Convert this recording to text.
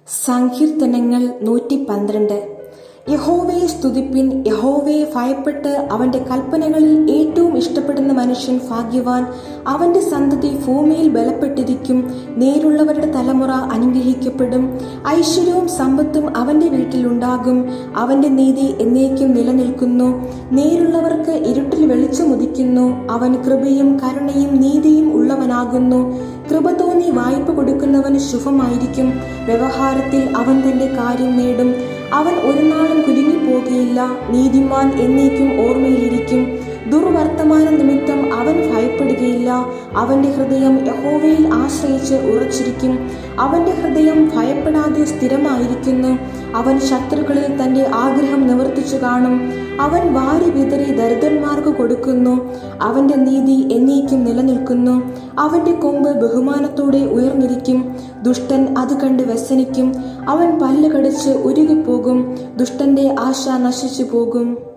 സങ്കീർത്തനങ്ങൾ 112. യഹോവയെ സ്തുതിപ്പിൻ. യഹോവയെ ഭയപ്പെട്ട് അവന്റെ കൽപ്പനകളിൽ ഏറ്റവും ഇഷ്ടപ്പെടുന്ന മനുഷ്യൻ ഭാഗ്യവാൻ. അവന്റെ സന്തതി ഭൂമിയിൽ ബലപ്പെട്ടിരിക്കും. നേരുള്ളവരുടെ തലമുറ അനുഗ്രഹിക്കപ്പെടും. ഐശ്വര്യവും സമ്പത്തും അവന്റെ വീട്ടിലുണ്ടാകും. അവന്റെ നീതി എന്നേക്കും നിലനിൽക്കുന്നു. നേരുള്ളവർക്ക് ഇരുട്ടിൽ വെളിച്ചമുദിക്കുന്നു. അവൻ കൃപയും കരുണയും നീതിയും ഉള്ളവനാകുന്നു. കൃപ തോന്നി വായ്പ കൊടുക്കുന്നവന് ശുഭമായിരിക്കും. വ്യവഹാരത്തിൽ അവൻ തന്റെ കാര്യം നേടും. അവൻ ഒരു നാളും കുലുങ്ങിപ്പോകുകയില്ല. നീതിമാൻ എന്നേക്കും ഓർമ്മയിലിരിക്കും. ദുർവർത്തമാന നിമിത്തം അവൻ ഭയപ്പെടുകയില്ല. അവന്റെ ഹൃദയം യഹോവയിൽ ആശ്രയിച്ച് ഉറച്ചിരിക്കും. അവന്റെ ഹൃദയം ഭയപ്പെടാതെ സ്ഥിരമായിരിക്കുന്നു. അവൻ ശത്രുക്കളിൽ തന്റെ ആഗ്രഹം നിവർത്തിച്ചു കാണും. അവൻ വാരി വിതറി ദരിദ്രന്മാർക്ക് കൊടുക്കുന്നു. അവന്റെ നീതി എന്നേക്കും നിലനിൽക്കുന്നു. അവന്റെ കൊമ്പ് ബഹുമാനത്തോടെ ഉയർന്നിരിക്കും. ദുഷ്ടൻ അത് കണ്ട് വ്യസനിക്കും. അവൻ പല്ല് കടിച്ച് ഉരുകിപ്പോകും. ദുഷ്ടന്റെ ആശ നശിച്ചു പോകും.